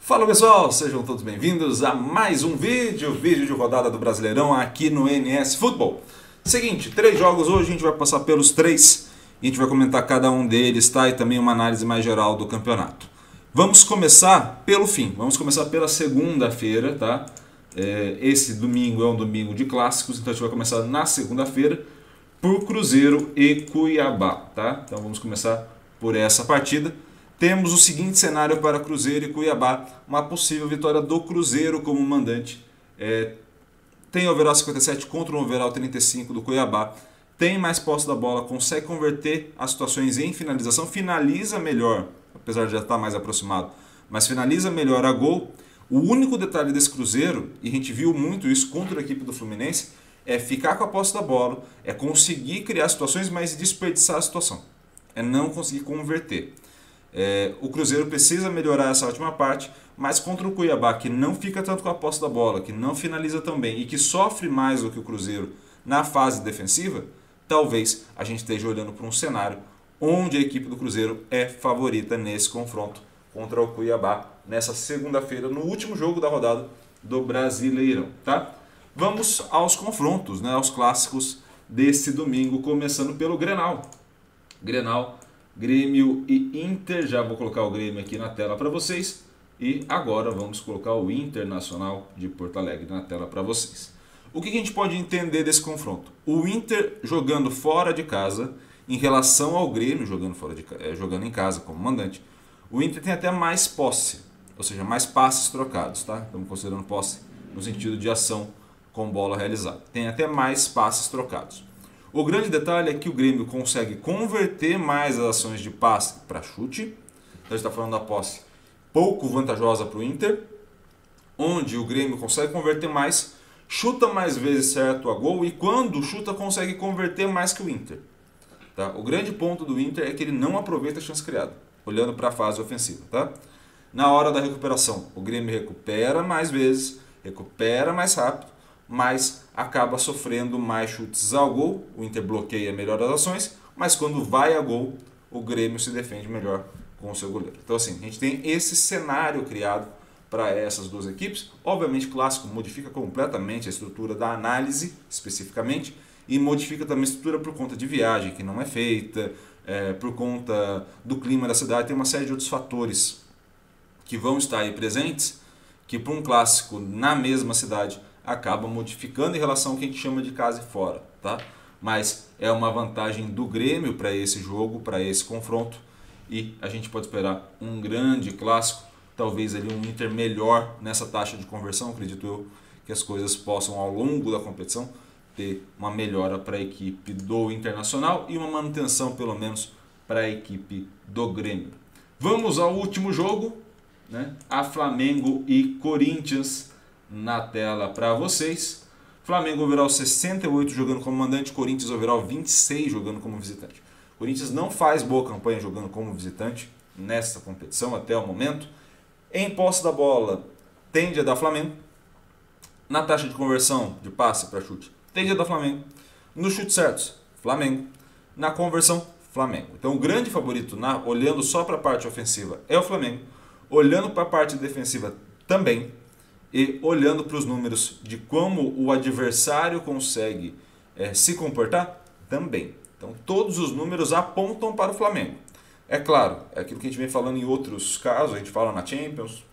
Fala pessoal, sejam todos bem-vindos a mais um vídeo de rodada do Brasileirão aqui no NS Futebol. Seguinte, 3 jogos hoje, a gente vai passar pelos 3 e a gente vai comentar cada um deles, tá? E também uma análise mais geral do campeonato. Vamos começar pelo fim, vamos começar pela segunda-feira, tá? Esse domingo é um domingo de clássicos, então a gente vai começar na segunda-feira por Cruzeiro e Cuiabá, tá? Então vamos começar por essa partida. Temos o seguinte cenário para Cruzeiro e Cuiabá, uma possível vitória do Cruzeiro como mandante. Tem overall 57 contra um overall 35 do Cuiabá. Tem mais posse da bola, consegue converter as situações em finalização, finaliza melhor, apesar de já estar mais aproximado, mas finaliza melhor a gol. O único detalhe desse Cruzeiro, e a gente viu muito isso contra a equipe do Fluminense, é ficar com a posse da bola, é conseguir criar situações, mas desperdiçar a situação. É não conseguir converter. O Cruzeiro precisa melhorar essa última parte, mas contra o Cuiabá, que não fica tanto com a posse da bola, que não finaliza tão bem e que sofre mais do que o Cruzeiro na fase defensiva, talvez a gente esteja olhando para um cenário onde a equipe do Cruzeiro é favorita nesse confronto contra o Cuiabá, nessa segunda-feira, no último jogo da rodada do Brasileirão, tá? Vamos aos confrontos, né, aos clássicos desse domingo, começando pelo Grenal. Grêmio e Inter, já vou colocar o Grêmio aqui na tela para vocês. E agora vamos colocar o Internacional de Porto Alegre na tela para vocês. O que a gente pode entender desse confronto? O Inter jogando fora de casa em relação ao Grêmio jogando em casa como mandante. O Inter tem até mais posse, ou seja, mais passes trocados, tá? Estamos considerando posse no sentido de ação com bola realizada. Tem até mais passes trocados. O grande detalhe é que o Grêmio consegue converter mais as ações de passe para chute. Então a gente está falando da posse pouco vantajosa para o Inter, onde o Grêmio consegue converter mais, chuta mais vezes certo a gol e quando chuta consegue converter mais que o Inter. Tá? O grande ponto do Inter é que ele não aproveita a chance criada, olhando para a fase ofensiva. Tá? Na hora da recuperação, o Grêmio recupera mais vezes, recupera mais rápido, mas acaba sofrendo mais chutes ao gol. O Inter bloqueia melhor as ações, mas quando vai a gol, o Grêmio se defende melhor com o seu goleiro. Então assim, a gente tem esse cenário criado para essas duas equipes. Obviamente o clássico modifica completamente a estrutura da análise, especificamente, e modifica também a estrutura por conta de viagem, que não é feita, por conta do clima da cidade, tem uma série de outros fatores que vão estar aí presentes, que para um clássico na mesma cidade acaba modificando em relação ao que a gente chama de casa e fora, tá? Mas é uma vantagem do Grêmio para esse jogo, para esse confronto, e a gente pode esperar um grande clássico, talvez ali um Inter melhor nessa taxa de conversão. Acredito eu que as coisas possam ao longo da competição ter uma melhora para a equipe do Internacional e uma manutenção pelo menos para a equipe do Grêmio. Vamos ao último jogo, né? A Flamengo e Corinthians na tela para vocês. Flamengo overall 68 jogando como mandante, Corinthians overall 26 jogando como visitante. Corinthians não faz boa campanha jogando como visitante nessa competição até o momento. Em posse da bola tende a dar Flamengo. Na taxa de conversão de passe para chute tende a dar Flamengo. Nos chutes certos, Flamengo. Na conversão, Flamengo. Então o grande favorito, olhando só para a parte ofensiva, é o Flamengo. Olhando para a parte defensiva também. E olhando para os números de como o adversário consegue se comportar, também. Então todos os números apontam para o Flamengo. É claro, é aquilo que a gente vem falando em outros casos, a gente fala na Champions,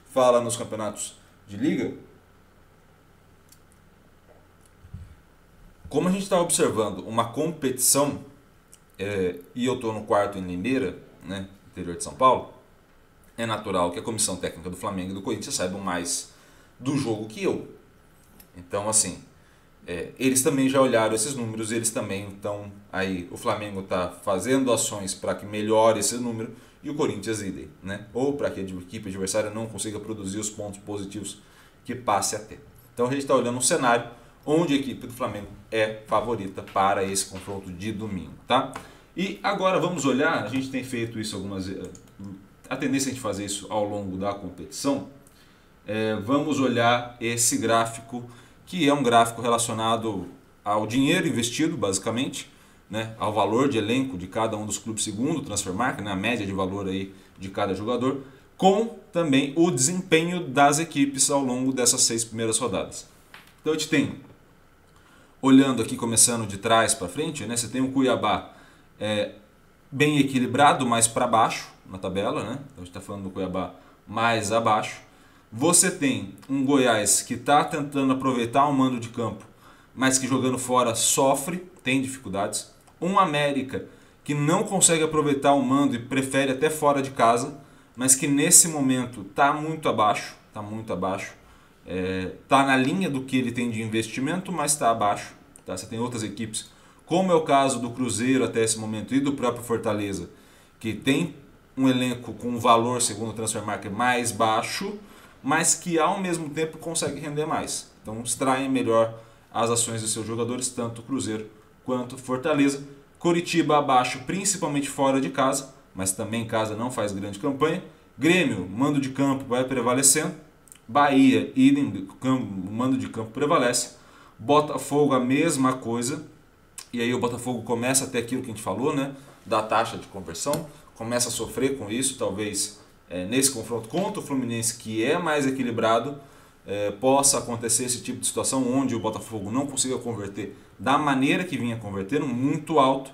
fala nos campeonatos de liga. Como a gente está observando uma competição, e eu estou no quarto em Limeira, né, interior de São Paulo, é natural que a comissão técnica do Flamengo e do Corinthians saibam mais do jogo que eu. Então, assim, eles também já olharam esses números, eles também estão aí. O Flamengo está fazendo ações para que melhore esse número e o Corinthians idem, né? Ou para que a equipe adversária não consiga produzir os pontos positivos que passe a ter. Então, a gente está olhando um cenário onde a equipe do Flamengo é favorita para esse confronto de domingo, tá? E agora vamos olhar, a gente tem feito isso algumas vezes. A tendência é a gente fazer isso ao longo da competição. Vamos olhar esse gráfico, que é um gráfico relacionado ao dinheiro investido, basicamente, né, ao valor de elenco de cada um dos clubes segundo o Transfermarkt, né, a média de valor aí de cada jogador, com também o desempenho das equipes ao longo dessas 6 primeiras rodadas. Então a gente tem, olhando aqui, começando de trás para frente, né, você tem um Cuiabá bem equilibrado, mais para baixo na tabela, né? Então a gente está falando do Cuiabá mais abaixo. Você tem um Goiás que está tentando aproveitar o mando de campo, mas que jogando fora sofre, tem dificuldades. Um América que não consegue aproveitar o mando e prefere até fora de casa, mas que nesse momento está muito abaixo, está na linha do que ele tem de investimento, mas está abaixo. Tá? Você tem outras equipes, como é o caso do Cruzeiro até esse momento e do próprio Fortaleza, que tem um elenco com um valor, segundo o Transfermarkt, mais baixo, mas que ao mesmo tempo consegue render mais. Então extraem melhor as ações dos seus jogadores, tanto Cruzeiro quanto Fortaleza. Coritiba abaixo, principalmente fora de casa, mas também em casa não faz grande campanha. Grêmio, mando de campo vai prevalecendo. Bahia, idem, o mando de campo prevalece. Botafogo, a mesma coisa. E aí o Botafogo começa a ter aquilo que a gente falou, né, da taxa de conversão. Começa a sofrer com isso, talvez nesse confronto contra o Fluminense, que é mais equilibrado, possa acontecer esse tipo de situação onde o Botafogo não consiga converter da maneira que vinha convertendo, muito alto,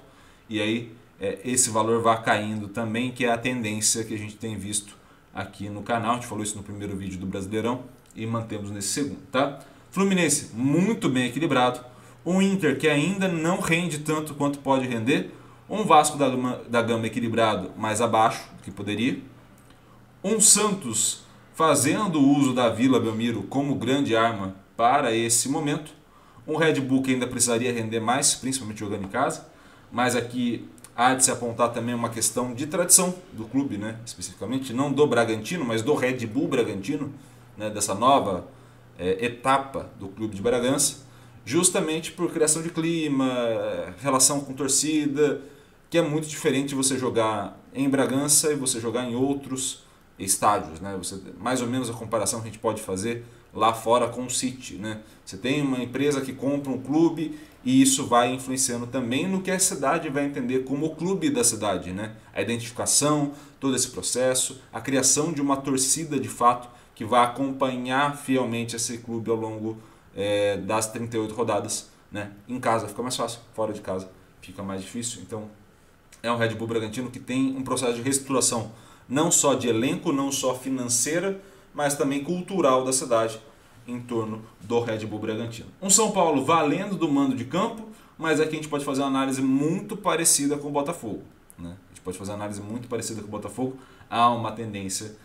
e aí esse valor vai caindo também, que é a tendência que a gente tem visto aqui no canal. A gente falou isso no primeiro vídeo do Brasileirão e mantemos nesse segundo, tá? Fluminense muito bem equilibrado, um Inter que ainda não rende tanto quanto pode render, um Vasco da Gama equilibrado, mais abaixo do que poderia, um Santos fazendo uso da Vila Belmiro como grande arma para esse momento, um Red Bull que ainda precisaria render mais, principalmente jogando em casa, mas aqui há de se apontar também uma questão de tradição do clube, né? Especificamente, não do Bragantino, mas do Red Bull Bragantino, né? Dessa nova etapa do clube de Bragança, justamente por criação de clima, relação com torcida, que é muito diferente de você jogar em Bragança e você jogar em outros estádios, né? Mais ou menos a comparação que a gente pode fazer lá fora com o City, né? Você tem uma empresa que compra um clube e isso vai influenciando também no que a cidade vai entender como o clube da cidade, né? A identificação, todo esse processo, a criação de uma torcida de fato que vai acompanhar fielmente esse clube ao longo das 38 rodadas, né? Em casa fica mais fácil, fora de casa fica mais difícil. Então é um Red Bull Bragantino que tem um processo de reestruturação não só de elenco, não só financeira, mas também cultural da cidade em torno do Red Bull Bragantino. Um São Paulo valendo do mando de campo, mas aqui a gente pode fazer uma análise muito parecida com o Botafogo, né? A gente pode fazer uma análise muito parecida com o Botafogo. Há uma tendência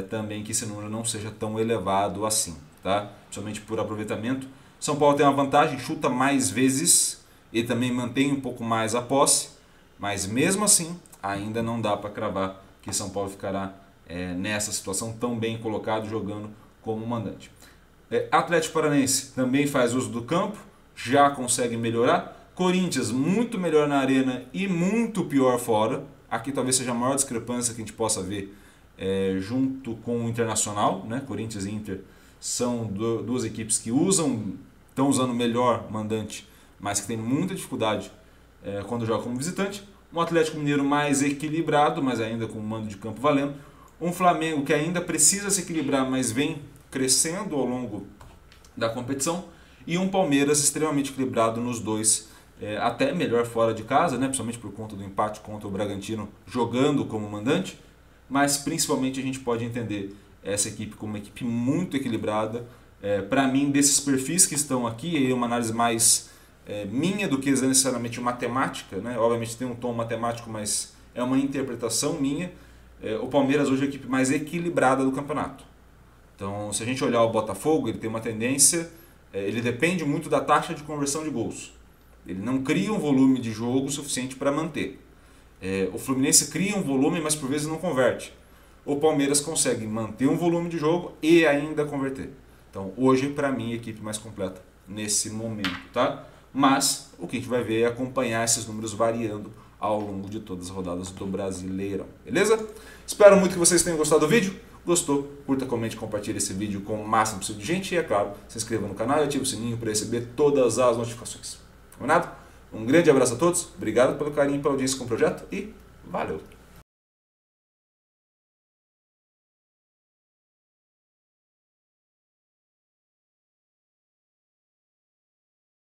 também que esse número não seja tão elevado assim, tá? Principalmente por aproveitamento. São Paulo tem uma vantagem, chuta mais vezes e também mantém um pouco mais a posse, mas mesmo assim ainda não dá para cravar que São Paulo ficará nessa situação tão bem colocado jogando como mandante. Atlético Paranaense também faz uso do campo, já consegue melhorar. Corinthians muito melhor na arena e muito pior fora. Aqui talvez seja a maior discrepância que a gente possa ver junto com o Internacional, né? Corinthians e Inter são duas equipes que estão usando melhor mandante, mas que tem muita dificuldade quando joga como visitante. Um Atlético Mineiro mais equilibrado, mas ainda com o mando de campo valendo. Um Flamengo que ainda precisa se equilibrar, mas vem crescendo ao longo da competição. E um Palmeiras extremamente equilibrado nos dois, até melhor fora de casa, né? Principalmente por conta do empate contra o Bragantino jogando como mandante. Mas principalmente a gente pode entender essa equipe como uma equipe muito equilibrada. Para mim, desses perfis que estão aqui, é uma análise mais minha do que necessariamente matemática, né? Obviamente tem um tom matemático, mas é uma interpretação minha. O Palmeiras hoje é a equipe mais equilibrada do campeonato. Então, se a gente olhar o Botafogo, ele tem uma tendência, ele depende muito da taxa de conversão de gols. Ele não cria um volume de jogo suficiente para manter. O Fluminense cria um volume, mas por vezes não converte. O Palmeiras consegue manter um volume de jogo e ainda converter. Então, hoje, para mim, a equipe mais completa nesse momento, tá? Mas o que a gente vai ver é acompanhar esses números variando ao longo de todas as rodadas do Brasileirão, beleza? Espero muito que vocês tenham gostado do vídeo. Gostou? Curta, comente, compartilhe esse vídeo com o máximo possível de gente e, é claro, se inscreva no canal e ative o sininho para receber todas as notificações. Combinado? Um grande abraço a todos, obrigado pelo carinho e pela audiência com o projeto e valeu!